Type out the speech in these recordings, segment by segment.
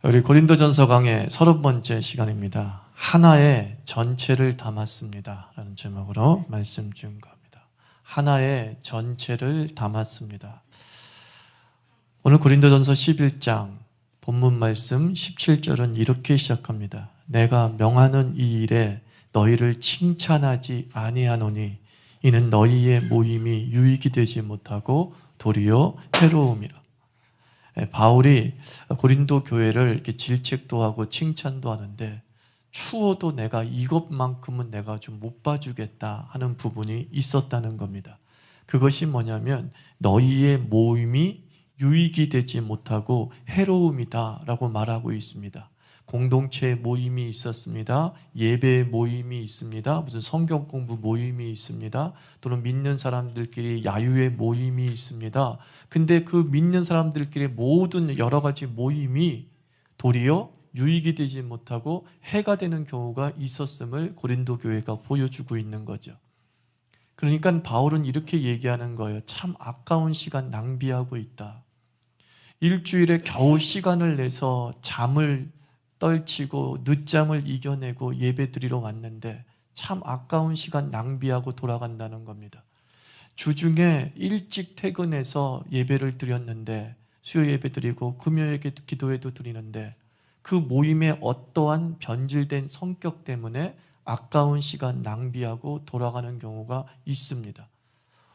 우리 고린도전서 강의 30번째 시간입니다. 하나의 전체를 담았습니다 라는 제목으로 말씀 증거합니다. 하나의 전체를 담았습니다. 오늘 고린도전서 11장 본문 말씀 17절은 이렇게 시작합니다. 내가 명하는 이 일에 너희를 칭찬하지 아니하노니 이는 너희의 모임이 유익이 되지 못하고 도리어 해로움이라. 바울이 고린도 교회를 이렇게 질책도 하고 칭찬도 하는데 추워도 내가 이것만큼은 내가 좀 못 봐주겠다 하는 부분이 있었다는 겁니다. 그것이 뭐냐면 너희의 모임이 유익이 되지 못하고 해로움이다 라고 말하고 있습니다. 공동체 모임이 있었습니다. 예배 모임이 있습니다. 무슨 성경 공부 모임이 있습니다. 또는 믿는 사람들끼리 야유의 모임이 있습니다. 근데 그 믿는 사람들끼리 모든 여러 가지 모임이 도리어 유익이 되지 못하고 해가 되는 경우가 있었음을 고린도 교회가 보여주고 있는 거죠. 그러니까 바울은 이렇게 얘기하는 거예요. 참 아까운 시간 낭비하고 있다. 일주일에 겨우 시간을 내서 잠을 떨치고 늦잠을 이겨내고 예배 드리러 왔는데 참 아까운 시간 낭비하고 돌아간다는 겁니다. 주중에 일찍 퇴근해서 예배를 드렸는데 수요 예배 드리고 금요 기도회도 드리는데 그 모임의 어떠한 변질된 성격 때문에 아까운 시간 낭비하고 돌아가는 경우가 있습니다.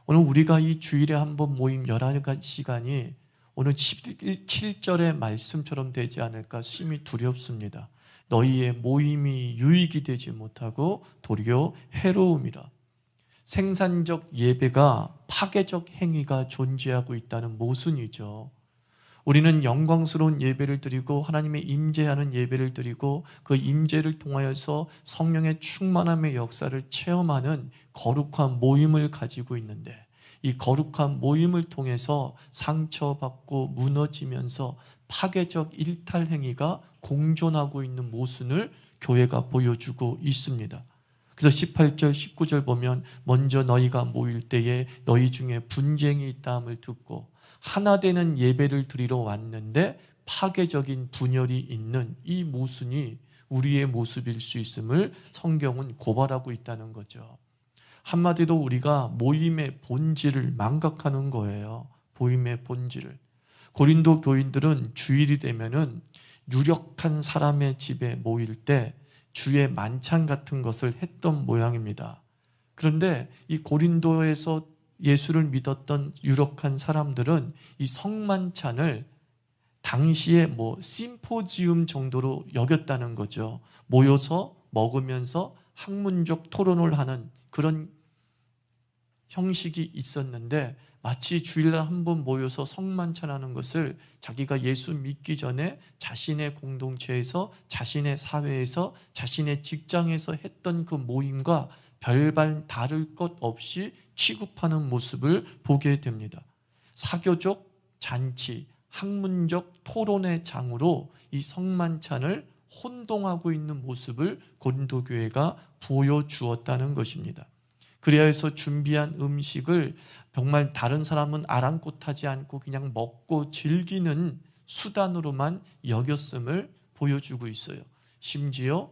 오늘 우리가 이 주일에 한 번 모임 11시간이 오늘 17절의 말씀처럼 되지 않을까 심히 두렵습니다. 너희의 모임이 유익이 되지 못하고 도리어 해로움이라. 생산적 예배가 파괴적 행위가 존재하고 있다는 모순이죠. 우리는 영광스러운 예배를 드리고 하나님의 임재하는 예배를 드리고 그 임재를 통하여서 성령의 충만함의 역사를 체험하는 거룩한 모임을 가지고 있는데 이 거룩한 모임을 통해서 상처받고 무너지면서 파괴적 일탈 행위가 공존하고 있는 모순을 교회가 보여주고 있습니다. 그래서 18절, 19절 보면 먼저 너희가 모일 때에 너희 중에 분쟁이 있다함을 듣고 하나 되는 예배를 드리러 왔는데 파괴적인 분열이 있는 이 모순이 우리의 모습일 수 있음을 성경은 고발하고 있다는 거죠. 한마디로 우리가 모임의 본질을 망각하는 거예요. 모임의 본질을. 고린도 교인들은 주일이 되면은 유력한 사람의 집에 모일 때 주의 만찬 같은 것을 했던 모양입니다. 그런데 이 고린도에서 예수를 믿었던 유력한 사람들은 이 성만찬을 당시에 심포지움 정도로 여겼다는 거죠. 모여서 먹으면서 학문적 토론을 하는 그런 형식이 있었는데 마치 주일날 한 번 모여서 성만찬하는 것을 자기가 예수 믿기 전에 자신의 공동체에서 자신의 사회에서 자신의 직장에서 했던 그 모임과 별반 다를 것 없이 취급하는 모습을 보게 됩니다. 사교적 잔치, 학문적 토론의 장으로 이 성만찬을 혼동하고 있는 모습을 고린도 교회가 보여주었다는 것입니다. 그래야 해서 준비한 음식을 정말 다른 사람은 아랑곳하지 않고 그냥 먹고 즐기는 수단으로만 여겼음을 보여주고 있어요. 심지어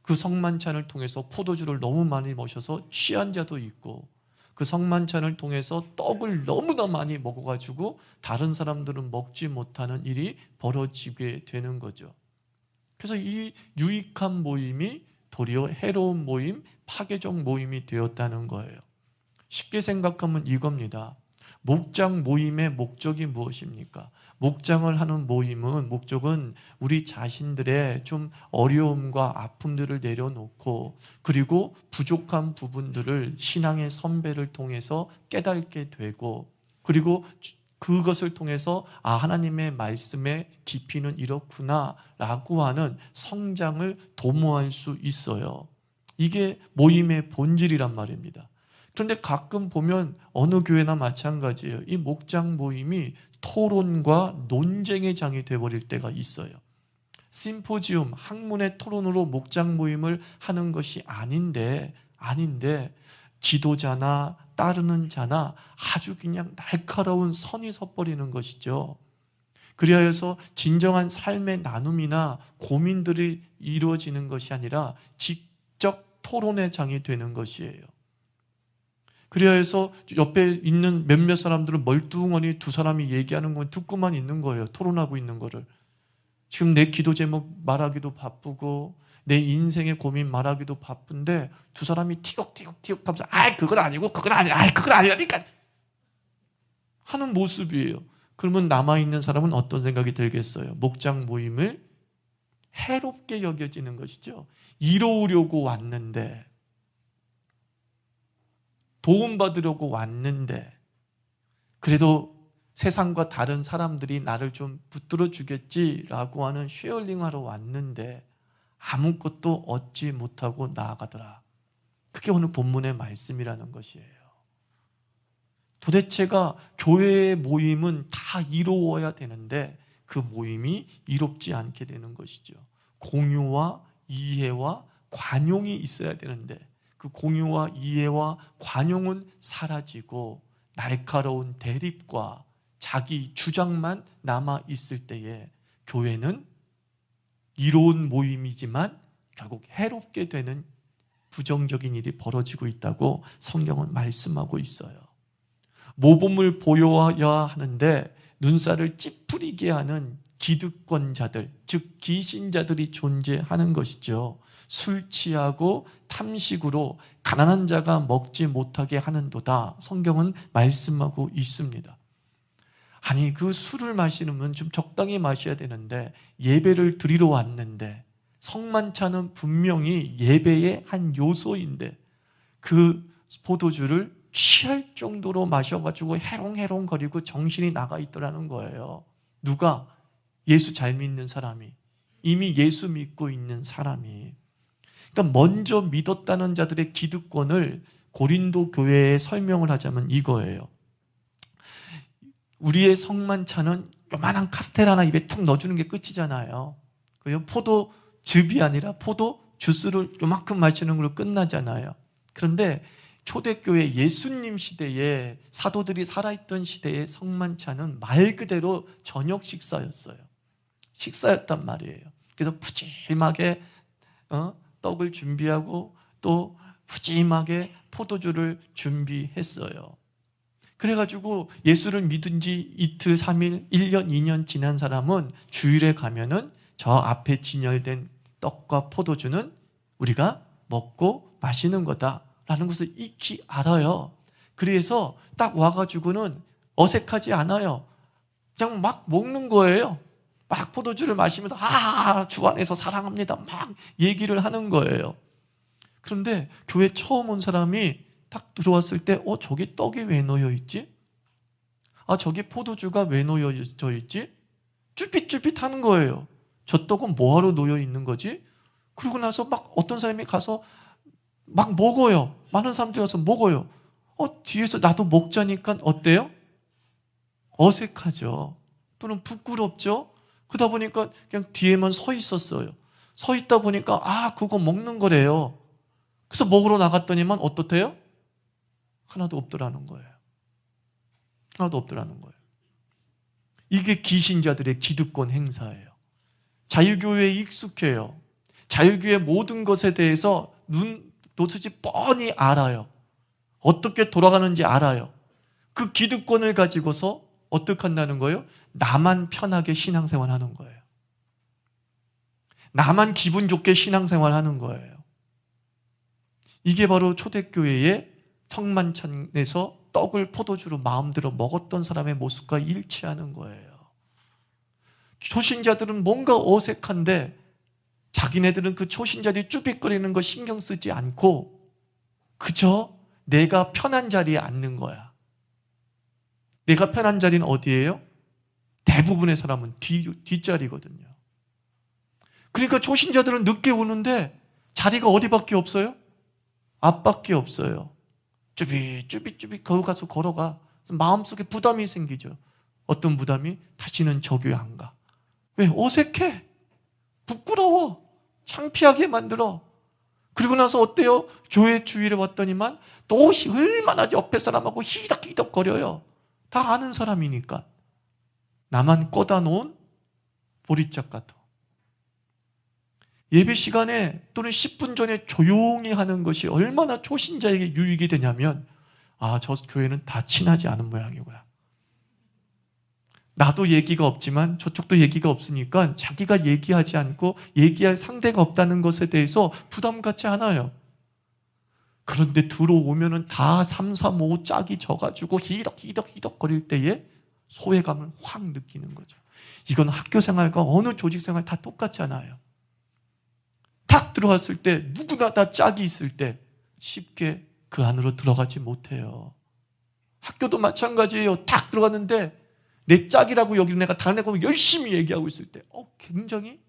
그 성만찬을 통해서 포도주를 너무 많이 마셔서 취한 자도 있고 그 성만찬을 통해서 떡을 너무나 많이 먹어가지고 다른 사람들은 먹지 못하는 일이 벌어지게 되는 거죠. 그래서 이 유익한 모임이 도리어 해로운 모임, 파괴적 모임이 되었다는 거예요. 쉽게 생각하면 이겁니다. 목장 모임의 목적이 무엇입니까? 목장을 하는 목적은 우리 자신들의 좀 어려움과 아픔들을 내려놓고 그리고 부족한 부분들을 신앙의 선배를 통해서 깨닫게 되고 그리고 그것을 통해서 하나님의 말씀의 깊이는 이렇구나 라고 하는 성장을 도모할 수 있어요. 이게 모임의 본질이란 말입니다. 그런데 가끔 보면 어느 교회나 마찬가지예요. 이 목장 모임이 토론과 논쟁의 장이 되어버릴 때가 있어요. 심포지움, 학문의 토론으로 목장 모임을 하는 것이 아닌데 지도자나 따르는 자나 아주 그냥 날카로운 선이 섰버리는 것이죠. 그리하여서 진정한 삶의 나눔이나 고민들이 이루어지는 것이 아니라 직접 토론의 장이 되는 것이에요. 그리하여서 옆에 있는 몇몇 사람들은 멀뚱하니 두 사람이 얘기하는 건 듣고만 있는 거예요. 토론하고 있는 거를. 지금 내 기도 제목 말하기도 바쁘고 내 인생의 고민 말하기도 바쁜데 두 사람이 티격태격 하면서 그건 아니고 그건 아니야. 그건 아니라니까 하는 모습이에요. 그러면 남아있는 사람은 어떤 생각이 들겠어요? 목장 모임을 해롭게 여겨지는 것이죠. 이로우려고 왔는데, 도움받으려고 왔는데, 그래도 세상과 다른 사람들이 나를 좀 붙들어 주겠지라고 하는 쉐어링하러 왔는데 아무것도 얻지 못하고 나아가더라. 그게 오늘 본문의 말씀이라는 것이에요. 도대체가 교회의 모임은 다 이로워야 되는데 그 모임이 이롭지 않게 되는 것이죠. 공유와 이해와 관용이 있어야 되는데 그 공유와 이해와 관용은 사라지고 날카로운 대립과 자기 주장만 남아 있을 때에 교회는 이로운 모임이지만 결국 해롭게 되는 부정적인 일이 벌어지고 있다고 성경은 말씀하고 있어요. 모범을 보여야 하는데 눈살을 찌푸리게 하는 기득권자들, 즉 기신자들이 존재하는 것이죠. 술 취하고 탐식으로 가난한 자가 먹지 못하게 하는도다. 성경은 말씀하고 있습니다. 아니 그 술을 마시면 좀 적당히 마셔야 되는데 예배를 드리러 왔는데 성만찬은 분명히 예배의 한 요소인데 그 포도주를 취할 정도로 마셔가지고 해롱해롱거리고 정신이 나가 있더라는 거예요. 누가? 예수 잘 믿는 사람이, 이미 예수 믿고 있는 사람이. 그러니까 먼저 믿었다는 자들의 기득권을 고린도 교회에 설명을 하자면 이거예요. 우리의 성만찬은 요만한 카스텔 하나 입에 툭 넣어주는 게 끝이잖아요. 그리고 포도즙이 아니라 포도 주스를 요만큼 마시는 걸로 끝나잖아요. 그런데 초대교회 예수님 시대에 사도들이 살아있던 시대의 성만찬은 말 그대로 저녁 식사였어요. 식사였단 말이에요. 그래서 푸짐하게 떡을 준비하고 또 푸짐하게 포도주를 준비했어요. 그래가지고 예수를 믿은 지 이틀, 3일, 1년, 2년 지난 사람은 주일에 가면은 저 앞에 진열된 떡과 포도주는 우리가 먹고 마시는 거다라는 것을 익히 알아요. 그래서 딱 와가지고는 어색하지 않아요. 그냥 막 먹는 거예요. 막 포도주를 마시면서 주 안에서 사랑합니다. 막 얘기를 하는 거예요. 그런데 교회 처음 온 사람이 딱 들어왔을 때 저기 떡이 왜 놓여 있지? 저기 포도주가 왜 놓여져 있지? 쭈삣쭈삣 하는 거예요. 저 떡은 뭐하러 놓여 있는 거지? 그러고 나서 막 어떤 사람이 가서 막 먹어요. 많은 사람들이 가서 먹어요. 뒤에서 나도 먹자니까 어때요? 어색하죠. 또는 부끄럽죠. 그러다 보니까 그냥 뒤에만 서 있었어요. 서 있다 보니까 그거 먹는 거래요. 그래서 먹으러 나갔더니만 어떻대요? 하나도 없더라는 거예요. 하나도 없더라는 거예요. 이게 기신자들의 기득권 행사예요. 자유교회에 익숙해요. 자유교회 모든 것에 대해서 노수지 뻔히 알아요. 어떻게 돌아가는지 알아요. 그 기득권을 가지고서 어떻게 한다는 거예요? 나만 편하게 신앙생활 하는 거예요. 나만 기분 좋게 신앙생활 하는 거예요. 이게 바로 초대교회의 성만찬에서 떡을 포도주로 마음대로 먹었던 사람의 모습과 일치하는 거예요. 초신자들은 뭔가 어색한데 자기네들은 그 초신자들이 쭈삣거리는 거 신경 쓰지 않고 그저 내가 편한 자리에 앉는 거야. 내가 편한 자리는 어디예요? 대부분의 사람은 뒷자리거든요. 그러니까 초신자들은 늦게 오는데 자리가 어디밖에 없어요? 앞밖에 없어요. 쭈삣쭈삣 거기 가서 걸어가. 마음속에 부담이 생기죠. 어떤 부담이? 다시는 저 교회 안 가. 왜? 어색해. 부끄러워. 창피하게 만들어. 그리고 나서 어때요? 교회 주일에 왔더니만 또 얼마나 옆에 사람하고 히덕히덕 거려요. 다 아는 사람이니까. 나만 꺼다 놓은 보리짝 같아. 예배 시간에 또는 10분 전에 조용히 하는 것이 얼마나 초신자에게 유익이 되냐면, 저 교회는 다 친하지 않은 모양이구나. 나도 얘기가 없지만 저쪽도 얘기가 없으니까 자기가 얘기하지 않고 얘기할 상대가 없다는 것에 대해서 부담 갖지 않아요. 그런데 들어오면은 다 3, 3, 5 짝이 져가지고 히덕히덕 거릴 때에 소외감을 확 느끼는 거죠. 이건 학교 생활과 어느 조직 생활 다 똑같지 않아요. 탁 들어왔을 때 누구나 다 짝이 있을 때 쉽게 그 안으로 들어가지 못해요. 학교도 마찬가지예요. 탁 들어갔는데 내 짝이라고 여기는 애가 다른 애가 열심히 얘기하고 있을 때 굉장히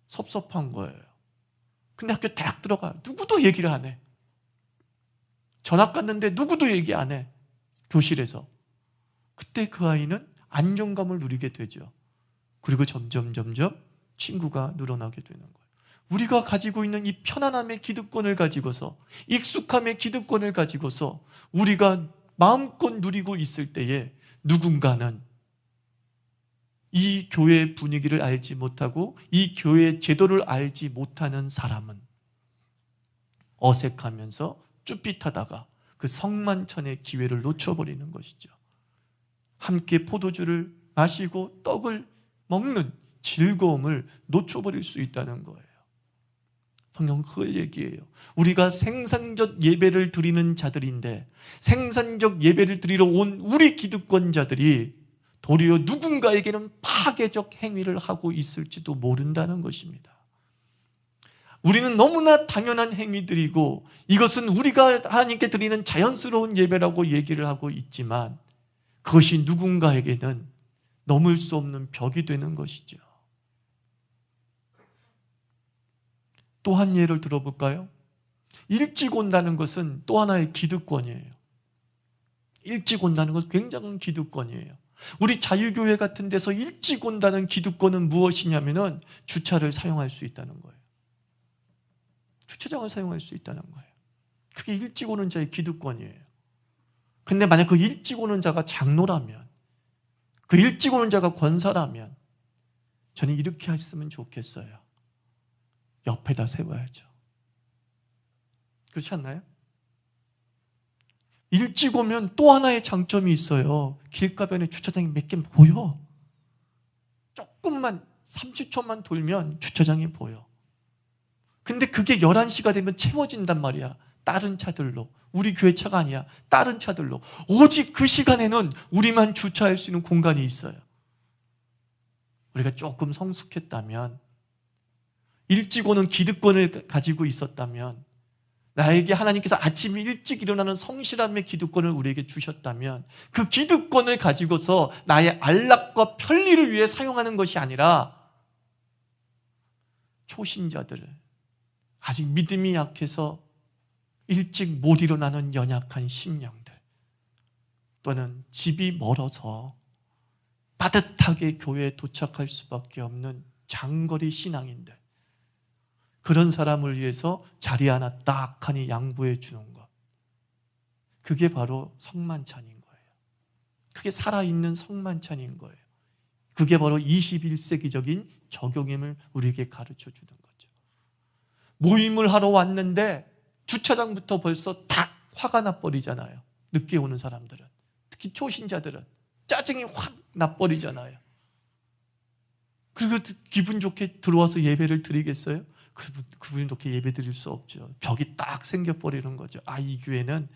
섭섭한 거예요. 근데 학교 딱 들어가 누구도 얘기를 안 해. 전학 갔는데 누구도 얘기 안 해. 교실에서. 그때 그 아이는 안정감을 누리게 되죠. 그리고 점점 친구가 늘어나게 되는 거예요. 우리가 가지고 있는 이 편안함의 기득권을 가지고서, 익숙함의 기득권을 가지고서 우리가 마음껏 누리고 있을 때에 누군가는 이 교회의 분위기를 알지 못하고 이 교회의 제도를 알지 못하는 사람은 어색하면서 쭈삣하다가 그 성만찬의 기회를 놓쳐버리는 것이죠. 함께 포도주를 마시고 떡을 먹는 즐거움을 놓쳐버릴 수 있다는 거예요. 성경은 그걸 얘기해요. 우리가 생산적 예배를 드리는 자들인데 생산적 예배를 드리러 온 우리 기득권자들이 도리어 누군가에게는 파괴적 행위를 하고 있을지도 모른다는 것입니다. 우리는 너무나 당연한 행위들이고 이것은 우리가 하나님께 드리는 자연스러운 예배라고 얘기를 하고 있지만 그것이 누군가에게는 넘을 수 없는 벽이 되는 것이죠. 또 한 예를 들어볼까요? 일찍 온다는 것은 또 하나의 기득권이에요. 일찍 온다는 것은 굉장한 기득권이에요. 우리 자유교회 같은 데서 일찍 온다는 기득권은 무엇이냐면은 주차를 사용할 수 있다는 거예요. 주차장을 사용할 수 있다는 거예요. 그게 일찍 오는 자의 기득권이에요. 근데 만약 그 일찍 오는 자가 장로라면, 그 일찍 오는 자가 권사라면 저는 이렇게 했으면 좋겠어요. 옆에다 세워야죠. 그렇지 않나요? 일찍 오면 또 하나의 장점이 있어요. 길가변에 주차장이 몇 개 보여. 조금만 30초만 돌면 주차장이 보여. 근데 그게 11시가 되면 채워진단 말이야. 다른 차들로. 우리 교회 차가 아니야. 다른 차들로. 오직 그 시간에는 우리만 주차할 수 있는 공간이 있어요. 우리가 조금 성숙했다면, 일찍 오는 기득권을 가지고 있었다면, 나에게 하나님께서 아침에 일찍 일어나는 성실함의 기득권을 우리에게 주셨다면 그 기득권을 가지고서 나의 안락과 편리를 위해 사용하는 것이 아니라 초신자들, 아직 믿음이 약해서 일찍 못 일어나는 연약한 심령들, 또는 집이 멀어서 빠듯하게 교회에 도착할 수밖에 없는 장거리 신앙인들, 그런 사람을 위해서 자리 하나 딱 하니 양보해 주는 것, 그게 바로 성만찬인 거예요. 그게 살아있는 성만찬인 거예요. 그게 바로 21세기적인 적용임을 우리에게 가르쳐 주는 거죠. 모임을 하러 왔는데 주차장부터 벌써 다 화가 나버리잖아요. 늦게 오는 사람들은, 특히 초신자들은 짜증이 확 나버리잖아요. 그리고 기분 좋게 들어와서 예배를 드리겠어요? 그분이 좋게 예배 드릴 수 없죠. 벽이 딱 생겨버리는 거죠. 이 교회는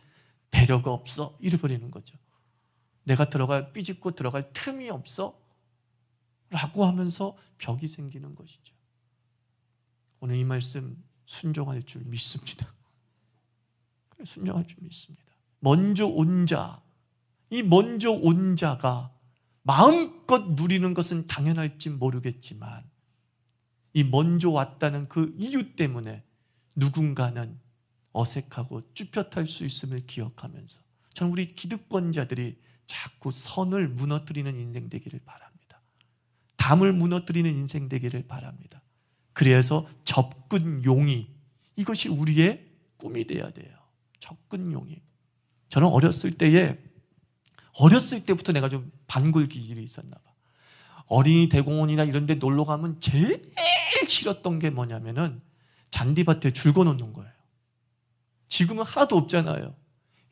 배려가 없어, 이래버리는 거죠. 내가 삐집고 들어갈 틈이 없어? 라고 하면서 벽이 생기는 것이죠. 오늘 이 말씀 순종할 줄 믿습니다. 순종할 줄 믿습니다. 먼저 온 자, 이 먼저 온 자가 마음껏 누리는 것은 당연할지 모르겠지만 이 먼저 왔다는 그 이유 때문에 누군가는 어색하고 쭈뼛할 수 있음을 기억하면서 저는 우리 기득권자들이 자꾸 선을 무너뜨리는 인생 되기를 바랍니다. 담을 무너뜨리는 인생 되기를 바랍니다. 그래서 접근용이, 이것이 우리의 꿈이 돼야 돼요. 접근용이. 저는 어렸을 때에 어렸을 때부터 내가 좀 반골 기질이 있었나 봐. 어린이 대공원이나 이런 데 놀러 가면 제일 싫었던 게 뭐냐면은 잔디밭에 줄 거놓는 거예요. 지금은 하나도 없잖아요.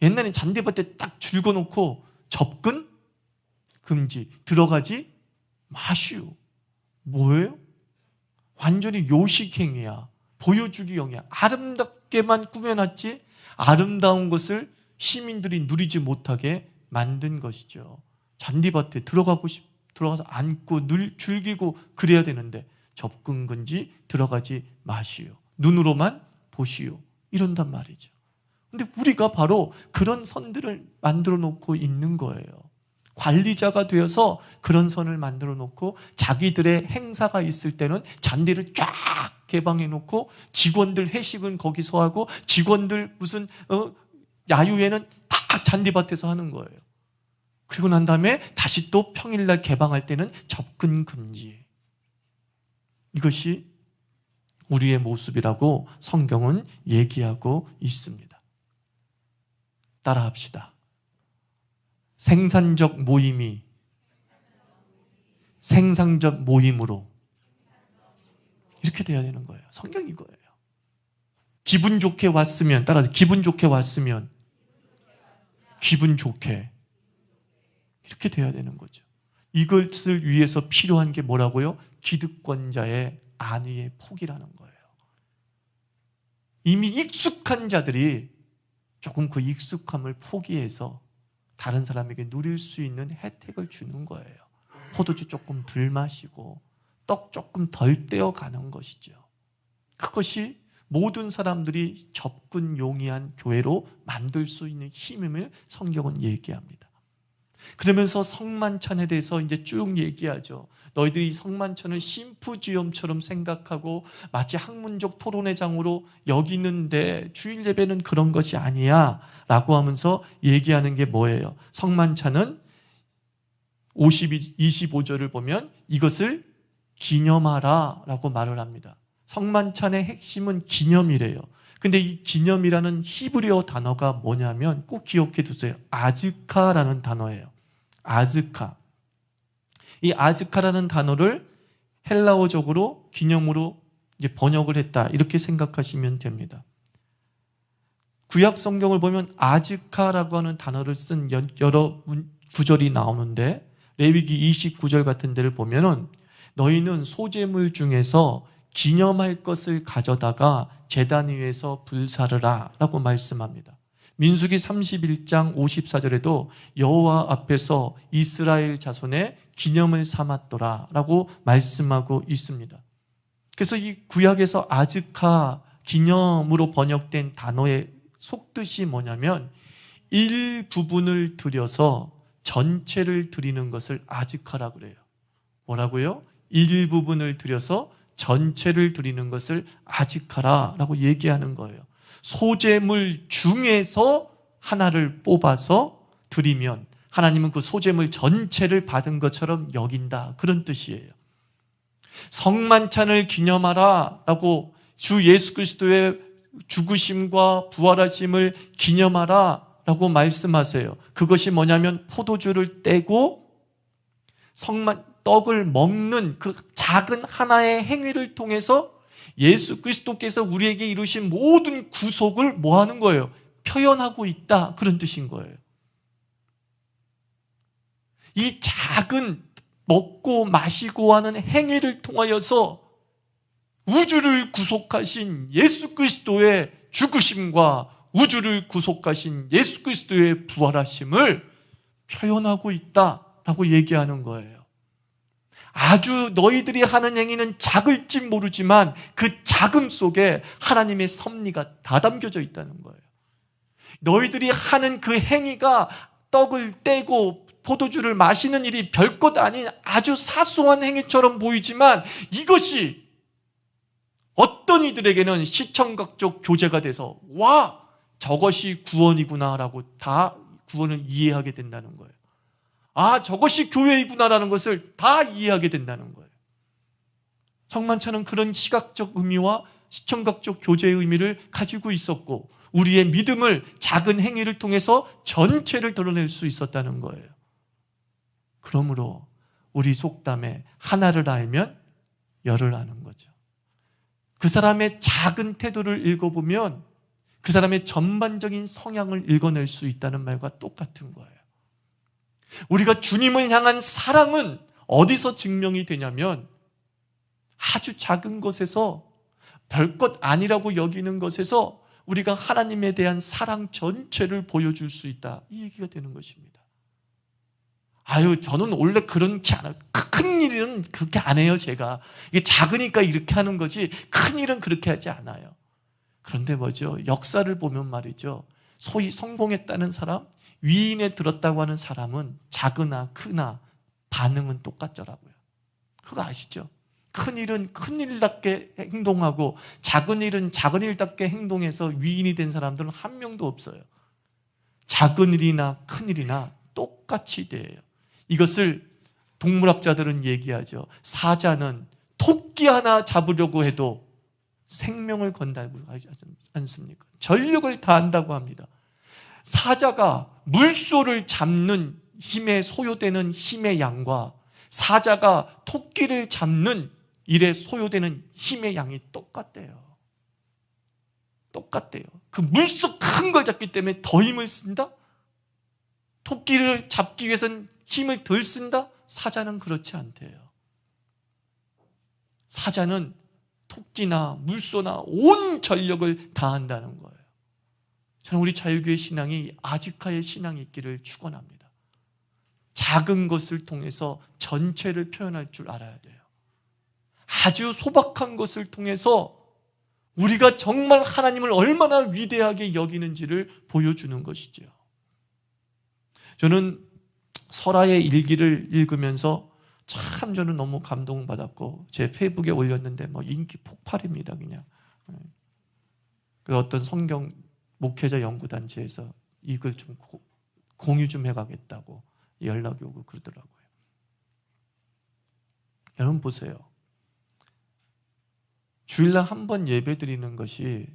옛날엔 잔디밭에 딱 줄 거놓고 접근 금지, 들어가지 마시오. 뭐예요? 완전히 요식행위야. 보여주기용이야. 아름답게만 꾸며놨지 아름다운 것을 시민들이 누리지 못하게 만든 것이죠. 잔디밭에 들어가서 앉고 즐기고 그래야 되는데 접근 금지, 들어가지 마시오. 눈으로만 보시오. 이런단 말이죠. 근데 우리가 바로 그런 선들을 만들어 놓고 있는 거예요. 관리자가 되어서 그런 선을 만들어 놓고 자기들의 행사가 있을 때는 잔디를 쫙 개방해 놓고 직원들 회식은 거기서 하고 직원들 무슨 야유회는 다 잔디밭에서 하는 거예요. 그리고 난 다음에 다시 또 평일날 개방할 때는 접근 금지. 이것이 우리의 모습이라고 성경은 얘기하고 있습니다. 따라합시다. 생산적 모임이 생산적 모임으로 이렇게 돼야 되는 거예요. 성경이 이거예요. 기분 좋게 왔으면, 따라서 기분 좋게 왔으면 기분 좋게 이렇게 돼야 되는 거죠. 이것을 위해서 필요한 게 뭐라고요? 기득권자의 안위의 포기라는 거예요. 이미 익숙한 자들이 조금 그 익숙함을 포기해서 다른 사람에게 누릴 수 있는 혜택을 주는 거예요. 포도주 조금 덜 마시고 떡 조금 덜 떼어가는 것이죠. 그것이 모든 사람들이 접근 용이한 교회로 만들 수 있는 힘임을 성경은 얘기합니다. 그러면서 성만찬에 대해서 이제 쭉 얘기하죠. 너희들이 성만찬을 심포지엄처럼 생각하고 마치 학문적 토론회 장으로 여기는데 주일 예배는 그런 것이 아니야 라고 하면서 얘기하는 게 뭐예요? 성만찬은 25절을 보면 이것을 기념하라 라고 말을 합니다. 성만찬의 핵심은 기념이래요. 근데 이 기념이라는 히브리어 단어가 뭐냐면 꼭 기억해 두세요. 아즈카라는 단어예요. 아즈카. 이 아즈카라는 단어를 헬라어적으로 기념으로 이제 번역을 했다. 이렇게 생각하시면 됩니다. 구약 성경을 보면 아즈카라고 하는 단어를 쓴 여러 구절이 나오는데 레위기 29절 같은 데를 보면은 너희는 소재물 중에서 기념할 것을 가져다가 제단 위에서 불사르라 라고 말씀합니다. 민수기 31장 54절에도 여호와 앞에서 이스라엘 자손의 기념을 삼았더라 라고 말씀하고 있습니다. 그래서 이 구약에서 아즈카 기념으로 번역된 단어의 속뜻이 뭐냐면 일부분을 들여서 전체를 드리는 것을 아즈카라고 그래요. 뭐라고요? 일부분을 들여서 전체를 드리는 것을 아즈카라라고 얘기하는 거예요. 소재물 중에서 하나를 뽑아서 드리면 하나님은 그 소재물 전체를 받은 것처럼 여긴다. 그런 뜻이에요. 성만찬을 기념하라 라고 주 예수 그리스도의 죽으심과 부활하심을 기념하라 라고 말씀하세요. 그것이 뭐냐면 포도주를 떼고 떡을 먹는 그 작은 하나의 행위를 통해서 예수 그리스도께서 우리에게 이루신 모든 구속을 뭐 하는 거예요? 표현하고 있다. 그런 뜻인 거예요. 이 작은 먹고 마시고 하는 행위를 통하여서 우주를 구속하신 예수 그리스도의 죽으심과 우주를 구속하신 예수 그리스도의 부활하심을 표현하고 있다라고 얘기하는 거예요. 아주 너희들이 하는 행위는 작을지 모르지만 그 작음 속에 하나님의 섭리가 다 담겨져 있다는 거예요. 너희들이 하는 그 행위가 떡을 떼고 포도주를 마시는 일이 별것 아닌 아주 사소한 행위처럼 보이지만 이것이 어떤 이들에게는 시청각적 교제가 돼서 와! 저것이 구원이구나라고 다 구원을 이해하게 된다는 거예요. 아, 저것이 교회이구나라는 것을 다 이해하게 된다는 거예요. 성만찬은 그런 시각적 의미와 시청각적 교제의 의미를 가지고 있었고 우리의 믿음을 작은 행위를 통해서 전체를 드러낼 수 있었다는 거예요. 그러므로 우리 속담에 하나를 알면 열을 아는 거죠. 그 사람의 작은 태도를 읽어보면 그 사람의 전반적인 성향을 읽어낼 수 있다는 말과 똑같은 거예요. 우리가 주님을 향한 사랑은 어디서 증명이 되냐면 아주 작은 것에서, 별것 아니라고 여기는 것에서 우리가 하나님에 대한 사랑 전체를 보여줄 수 있다, 이 얘기가 되는 것입니다. 저는 원래 그렇지 않아요. 큰 일은 그렇게 안 해요. 제가 이게 작으니까 이렇게 하는 거지 큰 일은 그렇게 하지 않아요. 그런데 뭐죠? 역사를 보면 말이죠, 소위 성공했다는 사람, 위인에 들었다고 하는 사람은 작으나 크나 반응은 똑같더라고요. 그거 아시죠? 큰 일은 큰 일답게 행동하고 작은 일은 작은 일답게 행동해서 위인이 된 사람들은 한 명도 없어요. 작은 일이나 큰 일이나 똑같이 돼요. 이것을 동물학자들은 얘기하죠. 사자는 토끼 하나 잡으려고 해도 생명을 건다고 하지 않습니까? 전력을 다한다고 합니다. 사자가 물소를 잡는 힘에 소요되는 힘의 양과 사자가 토끼를 잡는 일에 소요되는 힘의 양이 똑같대요. 똑같대요. 그 물소 큰 걸 잡기 때문에 더 힘을 쓴다? 토끼를 잡기 위해서는 힘을 덜 쓴다? 사자는 그렇지 않대요. 사자는 토끼나 물소나 온 전력을 다한다는 거예요. 저는 우리 자유교회 신앙이 아지카의 신앙이 있기를 축원합니다. 작은 것을 통해서 전체를 표현할 줄 알아야 돼요. 아주 소박한 것을 통해서 우리가 정말 하나님을 얼마나 위대하게 여기는지를 보여주는 것이죠. 저는 설아의 일기를 읽으면서 참 저는 너무 감동받았고 제 페이북에 올렸는데 인기 폭발입니다. 그냥 그 어떤 성경 목회자 연구단체에서 이걸 좀 공유 좀 해가겠다고 연락이 오고 그러더라고요. 여러분 보세요. 주일날 한 번 예배 드리는 것이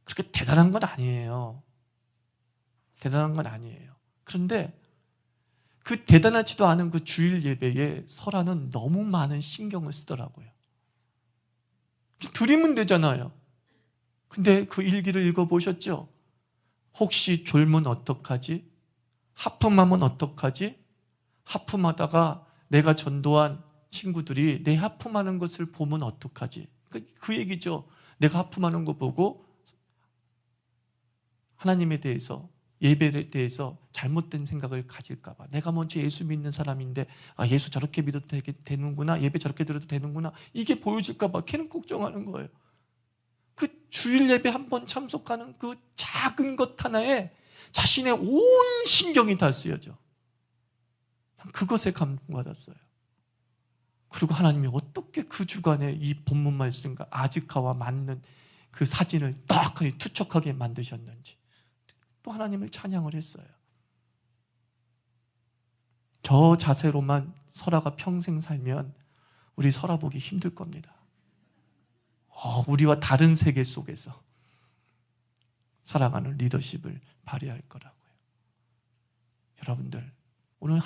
그렇게 대단한 건 아니에요. 대단한 건 아니에요. 그런데 그 대단하지도 않은 그 주일 예배에 설아는 너무 많은 신경을 쓰더라고요. 드리면 되잖아요. 근데 그 일기를 읽어보셨죠? 혹시 졸면 어떡하지? 하품하면 어떡하지? 하품하다가 내가 전도한 친구들이 내 하품하는 것을 보면 어떡하지? 그 얘기죠. 내가 하품하는 거 보고 하나님에 대해서, 예배에 대해서 잘못된 생각을 가질까 봐. 내가 먼저 예수 믿는 사람인데 예수 저렇게 믿어도 되는구나, 예배 저렇게 드려도 되는구나, 이게 보여질까 봐 걔는 걱정하는 거예요. 그 주일 예배 한 번 참석하는 그 작은 것 하나에 자신의 온 신경이 다 쓰여져. 그것에 감동받았어요. 그리고 하나님이 어떻게 그 주간에 이 본문 말씀과 아즈카와 맞는 그 사진을 딱하니 투척하게 만드셨는지 또 하나님을 찬양을 했어요. 저 자세로만 설아가 평생 살면 우리 설아 보기 힘들 겁니다. 우리와 다른 세계 속에서 살아가는 리더십을 발휘할 거라고요. 여러분들, 오늘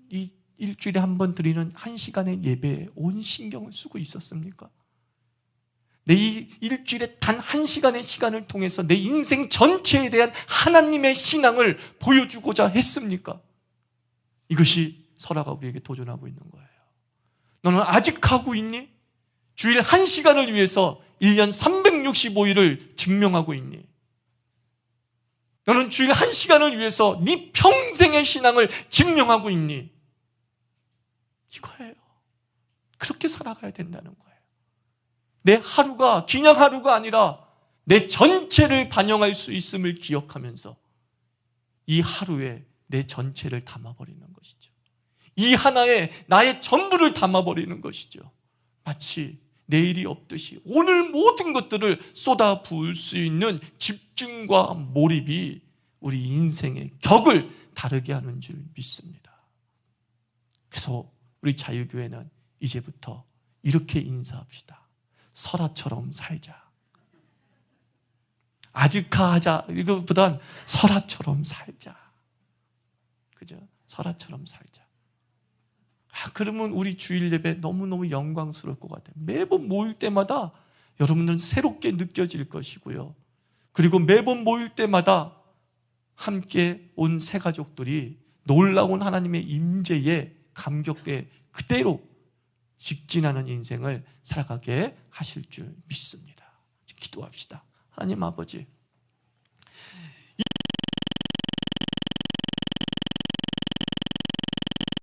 이 일주일에 한 번 드리는 1시간의 예배에 온 신경을 쓰고 있었습니까? 내 이 일주일에 단 1시간의 시간을 통해서 내 인생 전체에 대한 하나님의 신앙을 보여주고자 했습니까? 이것이 설아가 우리에게 도전하고 있는 거예요. 너는 아직 하고 있니? 주일 1시간을 위해서 1년 365일을 증명하고 있니? 너는 주일 1시간을 위해서 네 평생의 신앙을 증명하고 있니? 이거예요. 그렇게 살아가야 된다는 거예요. 내 하루가 그냥 하루가 아니라 내 전체를 반영할 수 있음을 기억하면서 이 하루에 내 전체를 담아버리는 것이죠. 이 하나에 나의 전부를 담아버리는 것이죠. 마치 내일이 없듯이 오늘 모든 것들을 쏟아 부을 수 있는 집중과 몰입이 우리 인생의 격을 다르게 하는 줄 믿습니다. 그래서 우리 자유교회는 이제부터 이렇게 인사합시다. 설아처럼 살자. 아즈카하자 이거보단 설아처럼 살자. 그죠? 설아처럼 살자. 그러면 우리 주일 예배 너무너무 영광스러울 것 같아요. 매번 모일 때마다 여러분들은 새롭게 느껴질 것이고요. 그리고 매번 모일 때마다 함께 온 새 가족들이 놀라운 하나님의 임재에 감격돼 그대로 직진하는 인생을 살아가게 하실 줄 믿습니다. 기도합시다. 하나님 아버지,